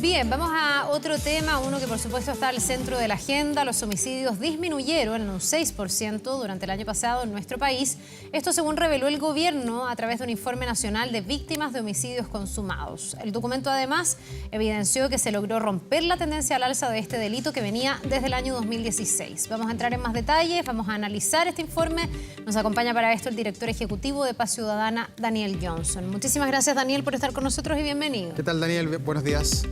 Bien, vamos a otro tema, uno que por supuesto está al centro de la agenda. Los homicidios disminuyeron en un 6% durante el año pasado en nuestro país. Esto según reveló el gobierno a través de un informe nacional de víctimas de homicidios consumados. El documento además evidenció que se logró romper la tendencia al alza de este delito que venía desde el año 2016. Vamos a entrar en más detalles, vamos a analizar este informe. Nos acompaña para esto el director ejecutivo de Paz Ciudadana, Daniel Johnson. Muchísimas gracias, Daniel, por estar con nosotros y bienvenido. ¿Qué tal, Daniel? Buenos días.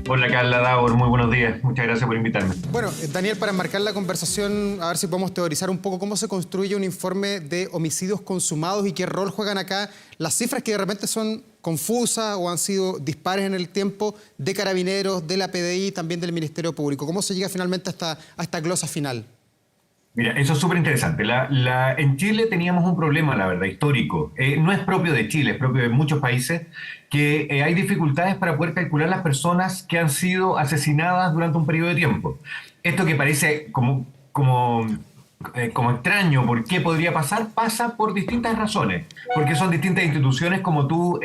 Hola Carla Davor, muy buenos días. Muchas gracias por invitarme. Bueno, Daniel, para enmarcar la conversación, a ver si podemos teorizar un poco cómo se construye un informe de homicidios consumados y qué rol juegan acá las cifras que de repente son confusas o han sido dispares en el tiempo de Carabineros, de la PDI, también del Ministerio Público. ¿Cómo se llega finalmente a esta glosa final? Mira, eso es súper interesante. En Chile teníamos un problema, la verdad, histórico. No es propio de Chile, es propio de muchos países, que hay dificultades para poder calcular las personas que han sido asesinadas durante un periodo de tiempo. Esto que parece como extraño, ¿por qué podría pasar? Pasa por distintas razones, porque son distintas instituciones, como tú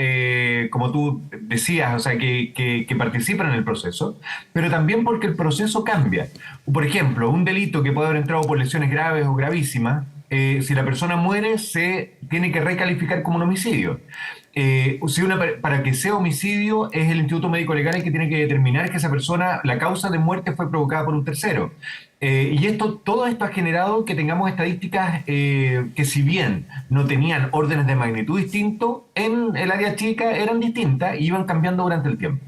decías, o sea, que participan en el proceso, pero también porque el proceso cambia. Por ejemplo, un delito que puede haber entrado por lesiones graves o gravísimas, si la persona muere, se tiene que recalificar como un homicidio. Para que sea homicidio, es el Instituto Médico Legal el que tiene que determinar que esa persona, la causa de muerte fue provocada por un tercero. Todo esto ha generado que tengamos estadísticas que, si bien no tenían órdenes de magnitud distintos, en el área chica eran distintas y iban cambiando durante el tiempo.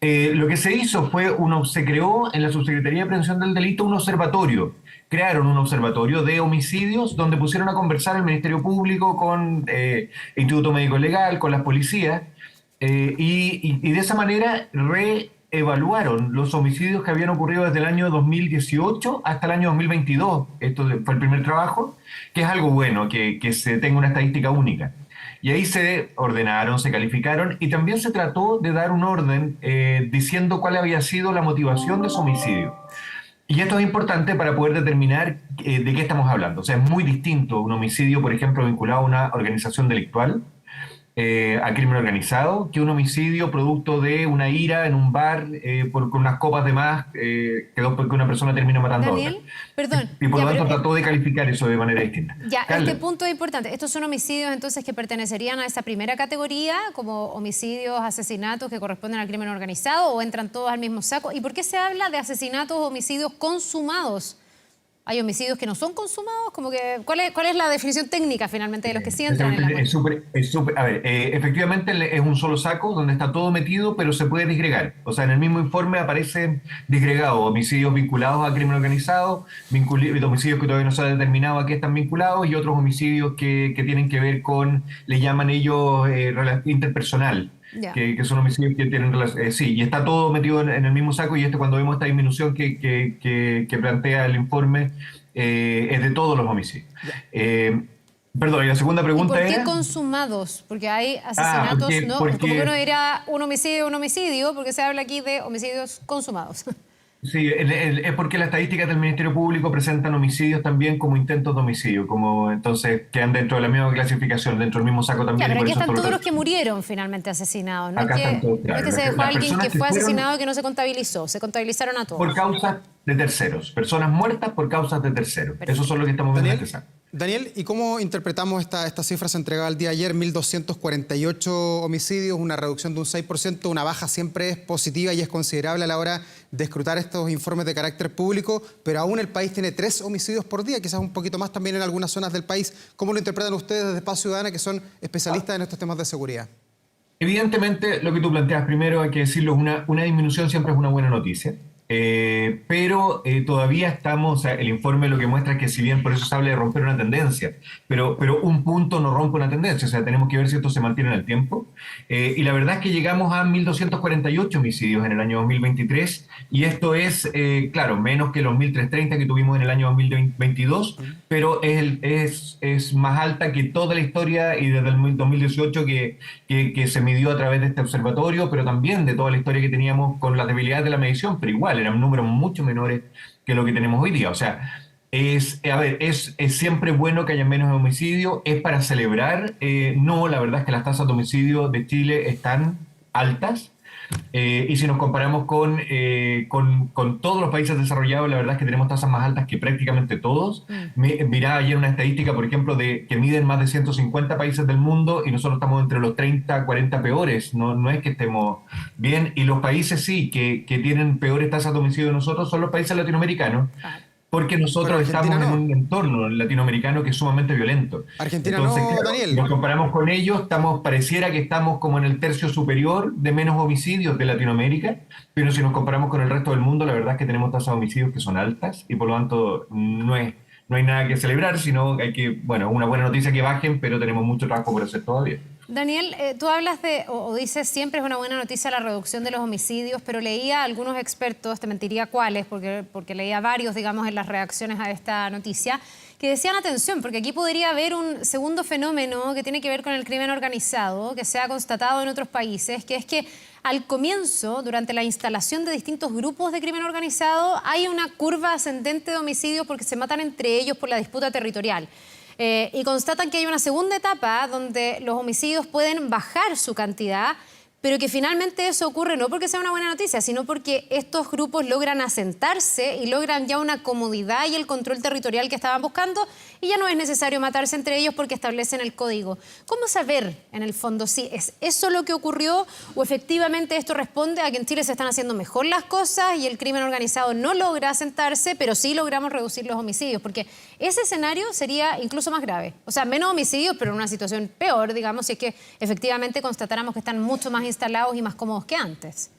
Lo que se hizo fue, se creó en la Subsecretaría de Prevención del Delito un observatorio. Crearon un observatorio de homicidios donde pusieron a conversar el Ministerio Público con el Instituto Médico Legal, con las policías, y de esa manera reevaluaron los homicidios que habían ocurrido desde el año 2018 hasta el año 2022. Esto fue el primer trabajo, que es algo bueno, que se tenga una estadística única. Y ahí se ordenaron, se calificaron y también se trató de dar un orden diciendo cuál había sido la motivación de ese homicidio. Y esto es importante para poder determinar de qué estamos hablando. O sea, es muy distinto un homicidio, por ejemplo, vinculado a una organización delictual, a crimen organizado, que un homicidio producto de una ira en un bar con unas copas de más, quedó porque una persona termina matando a otra. Daniel, perdón. Y por lo tanto trató de calificar eso de manera distinta. Ya, Carla. este punto es importante. ¿Estos son homicidios entonces que pertenecerían a esa primera categoría, como homicidios, asesinatos que corresponden al crimen organizado, o entran todos al mismo saco? ¿Y por qué se habla de asesinatos o homicidios consumados? ¿Hay homicidios que no son consumados? ¿Cuál es la definición técnica finalmente de los que sí entran en la efectivamente es un solo saco donde está todo metido, pero se puede disgregar. O sea, en el mismo informe aparecen disgregados homicidios vinculados a crimen organizado, homicidios que todavía no se ha determinado a qué están vinculados, y otros homicidios que tienen que ver con, le llaman ellos, interpersonal. Yeah. Que son homicidios que tienen relación. Sí, y está todo metido en el mismo saco, y cuando vemos esta disminución que plantea el informe, es de todos los homicidios. Yeah. Perdón, y la segunda pregunta era... ¿Y por qué era? Consumados? Porque hay asesinatos, como que no era un homicidio, porque se habla aquí de homicidios consumados. Sí, es porque las estadísticas del Ministerio Público presentan homicidios también como intentos de homicidio, entonces quedan dentro de la misma clasificación, dentro del mismo saco también. Claro, pero aquí están todos los que murieron finalmente asesinados. No acá es que, están todos, claro. No es que se dejó a alguien que fue asesinado y que no se contabilizó, se contabilizaron a todos. Por causas de terceros, personas muertas por causas de terceros. Perfecto. Esos son los que estamos viendo en este saco. Daniel, ¿y cómo interpretamos estas cifras entregadas el día de ayer? 1.248 homicidios, una reducción de un 6%, una baja siempre es positiva y es considerable a la hora de escrutar estos informes de carácter público, pero aún el país tiene 3 homicidios por día, quizás un poquito más también en algunas zonas del país. ¿Cómo lo interpretan ustedes desde Paz Ciudadana, que son especialistas en estos temas de seguridad? Evidentemente, lo que tú planteas primero, hay que decirlo, una disminución siempre es una buena noticia. Pero todavía estamos, o sea, el informe lo que muestra es que, si bien por eso se habla de romper una tendencia, pero un punto no rompe una tendencia, o sea, tenemos que ver si esto se mantiene en el tiempo. Y la verdad es que llegamos a 1.248 homicidios en el año 2023, y esto es, claro, menos que los 1.330 que tuvimos en el año 2022, pero es más alta que toda la historia y desde el 2018 que se midió a través de este observatorio, pero también de toda la historia que teníamos con las debilidades de la medición, pero igual eran números mucho menores que lo que tenemos hoy día. O sea, es siempre bueno que haya menos homicidios, es para celebrar. No, la verdad es que las tasas de homicidio de Chile están altas, Y si nos comparamos con todos los países desarrollados, la verdad es que tenemos tasas más altas que prácticamente todos. Miraba ayer una estadística, por ejemplo, que miden más de 150 países del mundo y nosotros estamos entre los 30, 40 peores. No es que estemos bien. Y los países sí, que tienen peores tasas de homicidio de nosotros, son los países latinoamericanos. Porque nosotros estamos en un entorno latinoamericano que es sumamente violento. Argentina Entonces, no, claro, Daniel. si nos comparamos con ellos, pareciera que estamos como en el tercio superior de menos homicidios de Latinoamérica, pero si nos comparamos con el resto del mundo, la verdad es que tenemos tasas de homicidios que son altas y por lo tanto no hay nada que celebrar, sino que hay que, bueno, una buena noticia que bajen, pero tenemos mucho trabajo por hacer todavía. Daniel, tú hablas o dices siempre es una buena noticia la reducción de los homicidios, pero leía a algunos expertos, te mentiría cuáles, porque leía varios, digamos, en las reacciones a esta noticia, que decían atención, porque aquí podría haber un segundo fenómeno que tiene que ver con el crimen organizado, que se ha constatado en otros países, que es que al comienzo, durante la instalación de distintos grupos de crimen organizado, hay una curva ascendente de homicidios porque se matan entre ellos por la disputa territorial. Y constatan que hay una segunda etapa donde los homicidios pueden bajar su cantidad, pero que finalmente eso ocurre no porque sea una buena noticia, sino porque estos grupos logran asentarse y logran ya una comodidad y el control territorial que estaban buscando y ya no es necesario matarse entre ellos porque establecen el código. ¿Cómo saber, en el fondo, si es eso lo que ocurrió o efectivamente esto responde a que en Chile se están haciendo mejor las cosas y el crimen organizado no logra asentarse, pero sí logramos reducir los homicidios? Porque ese escenario sería incluso más grave. O sea, menos homicidios, pero en una situación peor, digamos, si es que efectivamente constatáramos que están mucho más instalados y más cómodos que antes.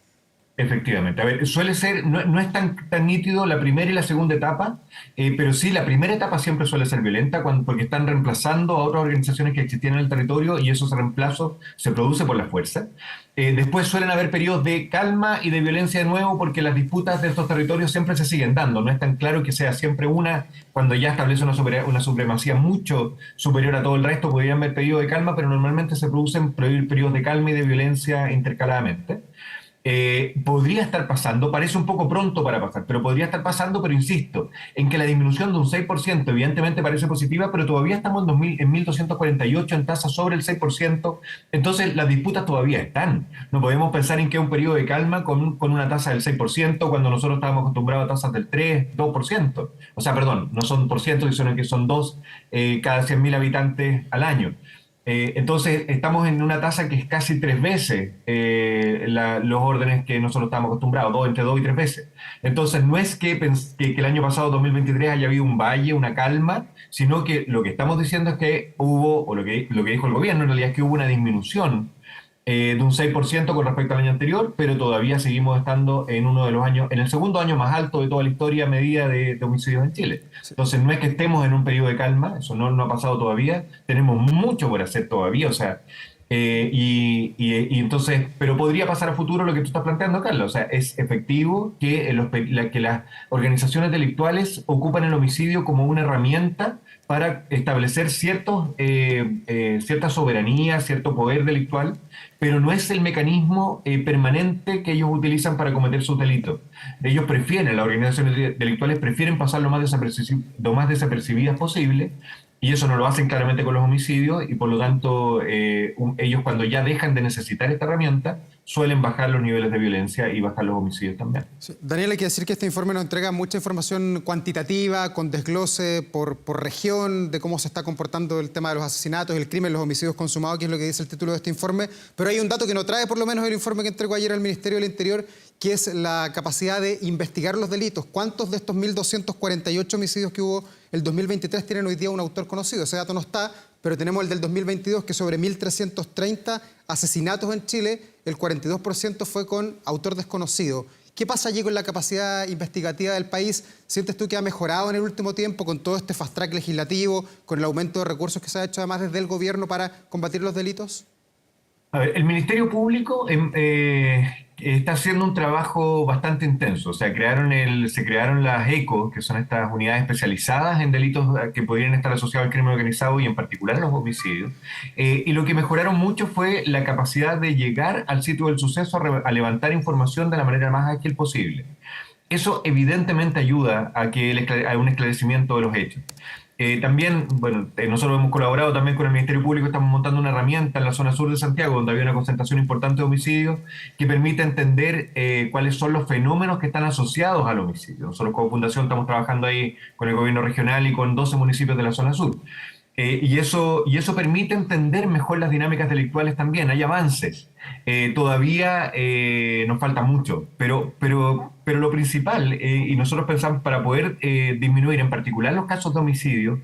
Efectivamente. A ver, suele ser, no es tan nítido la primera y la segunda etapa, pero sí, la primera etapa siempre suele ser violenta porque están reemplazando a otras organizaciones que existían en el territorio y esos reemplazos se produce por la fuerza. Después suelen haber periodos de calma y de violencia de nuevo porque las disputas de estos territorios siempre se siguen dando. No es tan claro que sea siempre cuando ya establece una supremacía mucho superior a todo el resto, podrían haber periodos de calma, pero normalmente se producen periodos de calma y de violencia intercaladamente. Podría estar pasando, parece un poco pronto para pasar, pero podría estar pasando, pero insisto, en que la disminución de un 6% evidentemente parece positiva, pero todavía estamos en 1.248 en tasa sobre el 6%, entonces las disputas todavía están. No podemos pensar en que es un periodo de calma con una tasa del 6% cuando nosotros estábamos acostumbrados a tasas del 3, 2%. O sea, perdón, no son por ciento, sino que son 2 cada 100.000 habitantes al año. Entonces estamos en una tasa que es casi 3 veces los órdenes que nosotros estamos acostumbrados, entre 2 y 3 veces. Entonces no es que el año pasado, 2023, haya habido un valle, una calma, sino que lo que estamos diciendo es que hubo, o lo que dijo el gobierno en realidad es que hubo una disminución de un 6% con respecto al año anterior, pero todavía seguimos estando en el segundo año más alto de toda la historia medida de homicidios en Chile. Entonces no es que estemos en un periodo de calma, eso no ha pasado todavía, tenemos mucho por hacer todavía, o sea, entonces, pero podría pasar a futuro lo que tú estás planteando, Carlos, o sea, es efectivo que las organizaciones delictuales ocupan el homicidio como una herramienta para establecer cierta soberanía, cierto poder delictual, pero no es el mecanismo permanente que ellos utilizan para cometer sus delitos. Las organizaciones delictuales prefieren pasar lo más desapercibidas posible, y eso no lo hacen claramente con los homicidios, y por lo tanto ellos cuando ya dejan de necesitar esta herramienta, suelen bajar los niveles de violencia y bajar los homicidios también. Sí. Daniel, hay que decir que este informe nos entrega mucha información cuantitativa, con desglose por región, de cómo se está comportando el tema de los asesinatos, el crimen, los homicidios consumados, que es lo que dice el título de este informe. Pero hay un dato que no trae por lo menos el informe que entregó ayer al Ministerio del Interior, que es la capacidad de investigar los delitos. ¿Cuántos de estos 1.248 homicidios que hubo el 2023 tienen hoy día un autor conocido? Ese dato no está, pero tenemos el del 2022, que sobre 1.330 asesinatos en Chile, el 42% fue con autor desconocido. ¿Qué pasa allí con la capacidad investigativa del país? ¿Sientes tú que ha mejorado en el último tiempo con todo este fast track legislativo, con el aumento de recursos que se ha hecho además desde el gobierno para combatir los delitos? A ver, el Ministerio Público está haciendo un trabajo bastante intenso. O sea, se crearon las ECO, que son estas unidades especializadas en delitos que podrían estar asociados al crimen organizado y en particular a los homicidios. Y lo que mejoraron mucho fue la capacidad de llegar al sitio del suceso a levantar información de la manera más ágil posible. Eso evidentemente ayuda a un esclarecimiento de los hechos. También, bueno, nosotros hemos colaborado también con el Ministerio Público, estamos montando una herramienta en la zona sur de Santiago, donde había una concentración importante de homicidios, que permite entender cuáles son los fenómenos que están asociados al homicidio. Nosotros como Fundación estamos trabajando ahí con el gobierno regional y con 12 municipios de la zona sur. Y eso permite entender mejor las dinámicas delictuales también. Hay avances. Todavía nos falta mucho, pero lo principal, y nosotros pensamos para poder disminuir en particular los casos de homicidio,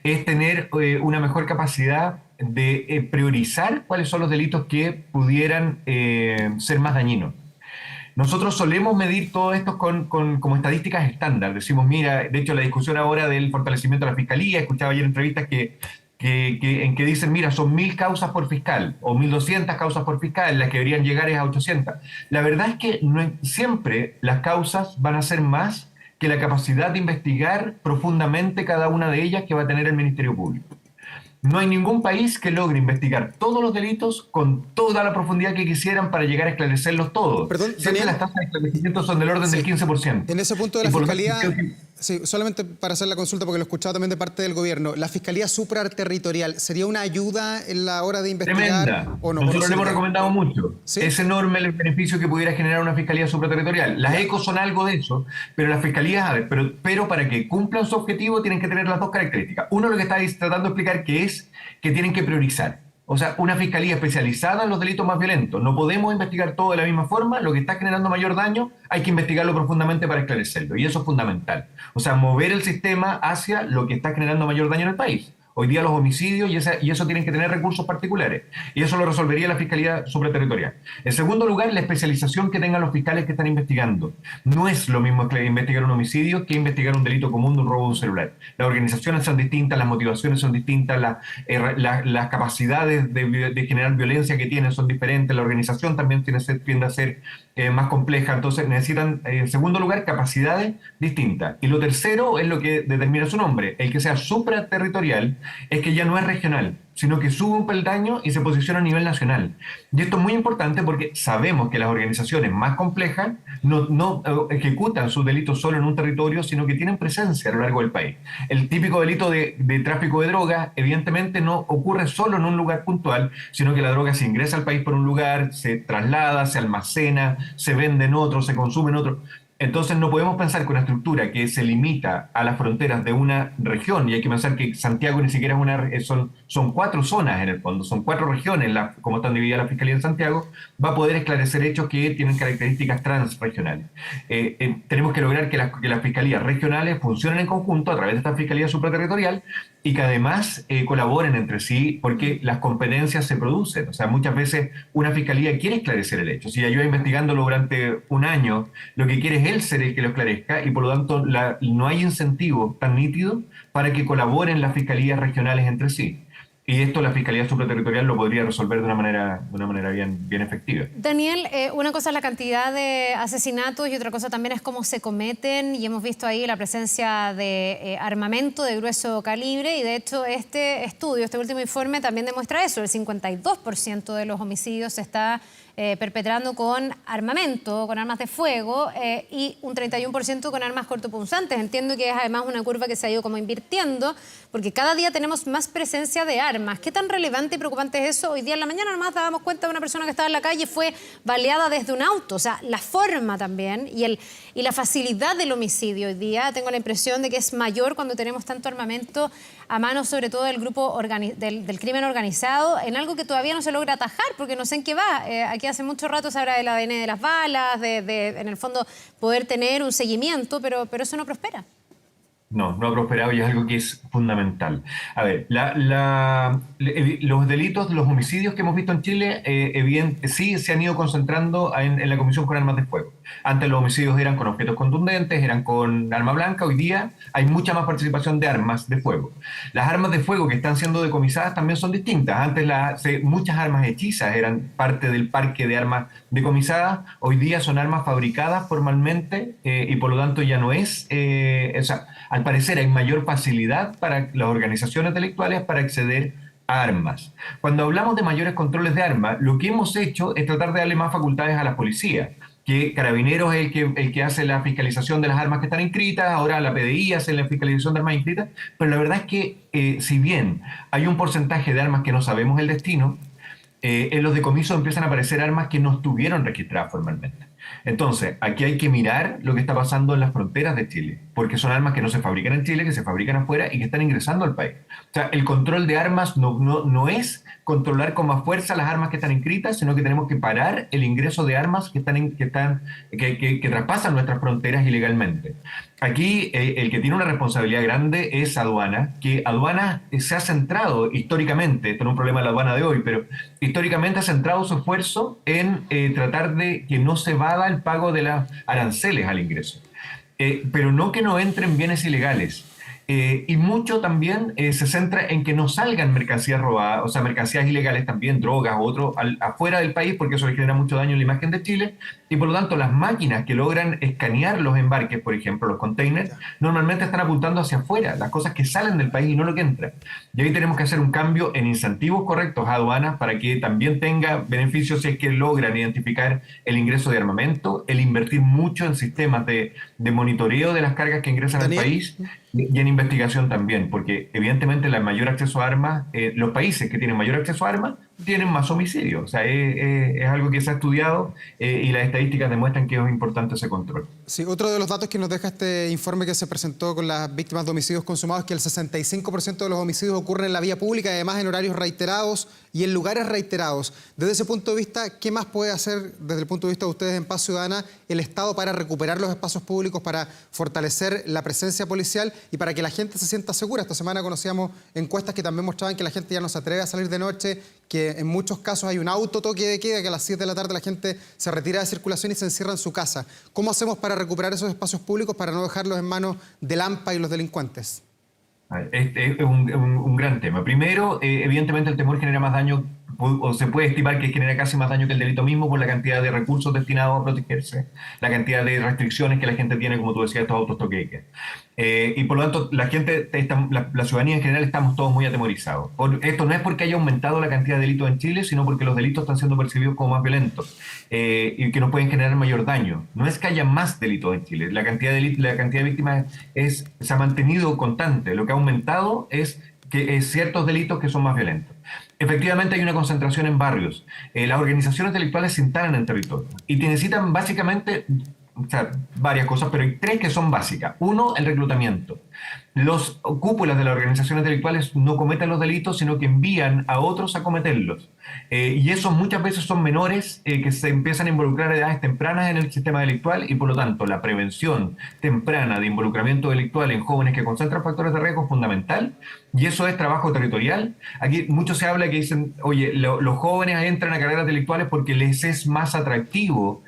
es tener una mejor capacidad de priorizar cuáles son los delitos que pudieran ser más dañinos. Nosotros solemos medir todo esto como estadísticas estándar. Decimos, mira, de hecho la discusión ahora del fortalecimiento de la fiscalía, escuchaba ayer entrevistas en que dicen, mira, son 1.000 causas por fiscal o 1.200 causas por fiscal, las que deberían llegar es a 800. La verdad es que siempre las causas van a ser más que la capacidad de investigar profundamente cada una de ellas que va a tener el Ministerio Público. No hay ningún país que logre investigar todos los delitos con toda la profundidad que quisieran para llegar a esclarecerlos todos. Perdón, siempre Daniel, las tasas de esclarecimiento son del orden del 15%. En ese punto de la Fiscalía, sí, solamente para hacer la consulta, porque lo he escuchado también de parte del gobierno, ¿la Fiscalía Supraterritorial sería una ayuda en la hora de investigar? Tremenda. ¿O no? Nosotros le hemos recomendado mucho. ¿Sí? Es enorme el beneficio que pudiera generar una Fiscalía Supraterritorial. Las ECO son algo de eso, pero las Fiscalías, a ver, pero para que cumplan su objetivo tienen que tener las dos características. Uno, lo que está tratando de explicar, que es que tienen que priorizar. O sea, una fiscalía especializada en los delitos más violentos. No podemos investigar todo de la misma forma. Lo que está generando mayor daño hay que investigarlo profundamente para esclarecerlo. Y eso es fundamental. O sea, mover el sistema hacia lo que está generando mayor daño en el país. Hoy día los homicidios y eso tienen que tener recursos particulares. Y eso lo resolvería la Fiscalía Supraterritorial. En segundo lugar, la especialización que tengan los fiscales que están investigando. No es lo mismo investigar un homicidio que investigar un delito común de un robo de un celular. Las organizaciones son distintas, las motivaciones son distintas, las capacidades de generar violencia que tienen son diferentes, la organización también tiende a ser más compleja. Entonces necesitan, en segundo lugar, capacidades distintas. Y lo tercero es lo que determina su nombre. El que sea supraterritorial es que ya no es regional, sino que sube un peldaño y se posiciona a nivel nacional. Y esto es muy importante porque sabemos que las organizaciones más complejas no ejecutan sus delitos solo en un territorio, sino que tienen presencia a lo largo del país. El típico delito de tráfico de drogas, evidentemente, no ocurre solo en un lugar puntual, sino que la droga se ingresa al país por un lugar, se traslada, se almacena, se vende en otro, se consume en otro. Entonces no podemos pensar que una estructura que se limita a las fronteras de una región, y hay que pensar que Santiago ni siquiera es son 4 zonas en el fondo, son 4 regiones, como están divididas la Fiscalía en Santiago, va a poder esclarecer hechos que tienen características transregionales. Tenemos que lograr que las fiscalías regionales funcionen en conjunto a través de esta Fiscalía Supraterritorial y que además colaboren entre sí, porque las competencias se producen. O sea, muchas veces una fiscalía quiere esclarecer el hecho. Si ya lleva investigándolo durante un año, lo que quiere es él ser el que lo esclarezca, y por lo tanto no hay incentivo tan nítido para que colaboren las fiscalías regionales entre sí. Y esto la Fiscalía Supraterritorial lo podría resolver de una manera bien efectiva. Daniel, una cosa es la cantidad de asesinatos y otra cosa también es cómo se cometen, y hemos visto ahí la presencia de armamento de grueso calibre, y de hecho este estudio, este último informe también demuestra eso. El 52% de los homicidios se está perpetrando con armamento, con armas de fuego, y un 31% con armas cortopunzantes. Entiendo que es además una curva que se ha ido como invirtiendo, porque cada día tenemos más presencia de armas. ¿Qué tan relevante y preocupante es eso? Hoy día en la mañana nomás dábamos cuenta de una persona que estaba en la calle y fue baleada desde un auto. O sea, la forma también y la facilidad del homicidio hoy día, tengo la impresión de que es mayor cuando tenemos tanto armamento a mano, sobre todo del grupo del crimen organizado, en algo que todavía no se logra atajar, porque no sé en qué va. Aquí hace mucho rato se habla del ADN de las balas, en el fondo poder tener un seguimiento, pero eso no prospera. No ha prosperado, y es algo que es fundamental. A ver, los delitos, los homicidios que hemos visto en Chile, sí se han ido concentrando en la comisión con armas de fuego. Antes los homicidios eran con objetos contundentes, eran con arma blanca. Hoy día hay mucha más participación de armas de fuego. Las armas de fuego que están siendo decomisadas también son distintas. Antes muchas armas hechizas eran parte del parque de armas decomisadas. Hoy día son armas fabricadas formalmente, y por lo tanto ya no es... al parecer hay mayor facilidad para las organizaciones delictuales para acceder a armas. Cuando hablamos de mayores controles de armas, lo que hemos hecho es tratar de darle más facultades a la policía. que Carabineros es el que hace la fiscalización de las armas que están inscritas, ahora la PDI hace la fiscalización de armas inscritas, pero la verdad es que si bien hay un porcentaje de armas que no sabemos el destino, en los decomisos empiezan a aparecer armas que no estuvieron registradas formalmente. Entonces, aquí hay que mirar lo que está pasando en las fronteras de Chile, porque son armas que no se fabrican en Chile, que se fabrican afuera y que están ingresando al país. O sea, el control de armas no es controlar con más fuerza las armas que están inscritas, sino que tenemos que parar el ingreso de armas que traspasan nuestras fronteras ilegalmente. Aquí el que tiene una responsabilidad grande es aduana, que aduana se ha centrado históricamente, esto no es un problema de la aduana de hoy, pero históricamente ha centrado su esfuerzo en tratar de que no se evada el pago de las aranceles al ingreso. Pero no que no entren bienes ilegales. Y mucho también se centra en que no salgan mercancías robadas, o sea, mercancías ilegales también, drogas o otro, afuera del país, porque eso le genera mucho daño a la imagen de Chile. Y por lo tanto, las máquinas que logran escanear los embarques, por ejemplo, los containers, normalmente están apuntando hacia afuera, las cosas que salen del país y no lo que entra. Y ahí tenemos que hacer un cambio en incentivos correctos a aduanas para que también tenga beneficios si es que logran identificar el ingreso de armamento, el invertir mucho en sistemas de monitoreo de las cargas que ingresan al país y en investigación también, porque evidentemente el mayor acceso a armas, los países que tienen mayor acceso a armas tienen más homicidios. O sea, es algo que se ha estudiado y las estadísticas demuestran que es importante ese control. Sí, otro de los datos que nos deja este informe que se presentó con las víctimas de homicidios consumados es que el 65% de los homicidios ocurren en la vía pública, además en horarios reiterados y en lugares reiterados. Desde ese punto de vista, ¿qué más puede hacer desde el punto de vista de ustedes en Paz Ciudadana el Estado para recuperar los espacios públicos, para fortalecer la presencia policial y para que la gente se sienta segura? Esta semana conocíamos encuestas que también mostraban que la gente ya no se atreve a salir de noche, que en muchos casos hay un autotoque de queda, que a las 7 de la tarde la gente se retira de circulación y se encierra en su casa. ¿Cómo hacemos para recuperar esos espacios públicos para no dejarlos en manos del AMPA y los delincuentes? Este es un gran tema. Primero, evidentemente el temor genera más daño, o se puede estimar que genera casi más daño que el delito mismo por la cantidad de recursos destinados a protegerse, la cantidad de restricciones que la gente tiene, como tú decías, estos autos toque de queda. Y por lo tanto, la ciudadanía en general estamos todos muy atemorizados. Esto no es porque haya aumentado la cantidad de delitos en Chile, sino porque los delitos están siendo percibidos como más violentos y que nos pueden generar mayor daño. No es que haya más delitos en Chile, la cantidad de víctimas se ha mantenido constante. Lo que ha aumentado es que ciertos delitos que son más violentos. Efectivamente hay una concentración en barrios. Las organizaciones delictuales se instalan en territorio y necesitan básicamente, o sea, varias cosas, pero hay tres que son básicas. Uno, el reclutamiento. Los cúpulas de las organizaciones delictuales no cometen los delitos, sino que envían a otros a cometerlos. Y esos muchas veces son menores que se empiezan a involucrar a edades tempranas en el sistema delictual y por lo tanto la prevención temprana de involucramiento delictual en jóvenes que concentran factores de riesgo es fundamental y eso es trabajo territorial. Aquí mucho se habla que dicen, oye, los jóvenes entran a carreras delictuales porque les es más atractivo,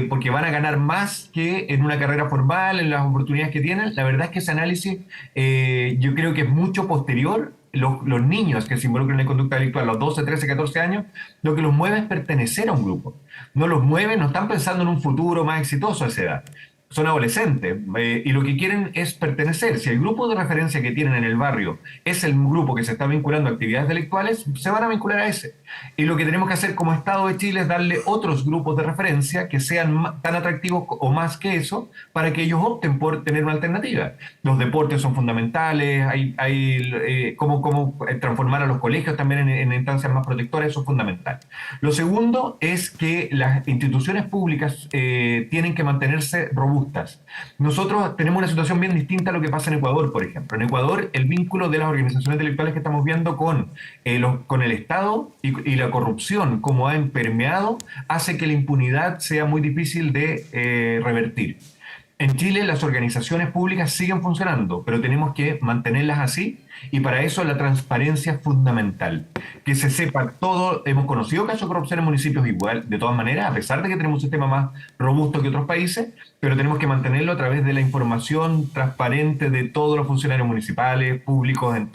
porque van a ganar más que en una carrera formal, en las oportunidades que tienen. La verdad es que ese análisis yo creo que es mucho posterior. Los niños que se involucran en conducta delictual a los 12, 13, 14 años, lo que los mueve es pertenecer a un grupo. No los mueve, no están pensando en un futuro más exitoso a esa edad. Son adolescentes y lo que quieren es pertenecer. Si el grupo de referencia que tienen en el barrio es el grupo que se está vinculando a actividades delictuales, se van a vincular a ese. Y lo que tenemos que hacer como Estado de Chile es darle otros grupos de referencia que sean tan atractivos o más que eso para que ellos opten por tener una alternativa. Los deportes son fundamentales, hay cómo transformar a los colegios también en instancias más protectoras, eso es fundamental. Lo segundo es que las instituciones públicas tienen que mantenerse robustas. Nosotros tenemos una situación bien distinta a lo que pasa en Ecuador, por ejemplo. En Ecuador, el vínculo de las organizaciones delictuales que estamos viendo con el Estado y la corrupción, como ha permeado, hace que la impunidad sea muy difícil de revertir. En Chile las organizaciones públicas siguen funcionando, pero tenemos que mantenerlas así y para eso la transparencia es fundamental. Que se sepa todo. Hemos conocido casos de corrupción en municipios igual, de todas maneras, a pesar de que tenemos un sistema más robusto que otros países, pero tenemos que mantenerlo a través de la información transparente de todos los funcionarios municipales, públicos, de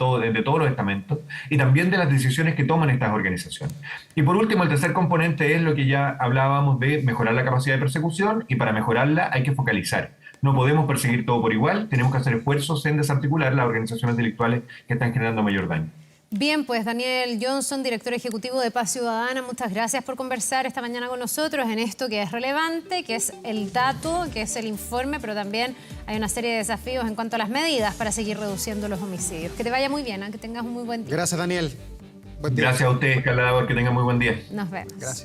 todos los estamentos y también de las decisiones que toman estas organizaciones. Y por último, el tercer componente es lo que ya hablábamos de mejorar la capacidad de persecución y para mejorarla hay que focalizar. No podemos perseguir todo por igual, tenemos que hacer esfuerzos en desarticular las organizaciones delictuales que están generando mayor daño. Bien, pues Daniel Johnson, director ejecutivo de Paz Ciudadana, muchas gracias por conversar esta mañana con nosotros en esto que es relevante, que es el dato, que es el informe, pero también hay una serie de desafíos en cuanto a las medidas para seguir reduciendo los homicidios. Que te vaya muy bien, que tengas un muy buen día. Gracias, Daniel. Buen día. Gracias a ustedes, Escalada, que tengan muy buen día. Nos vemos. Gracias.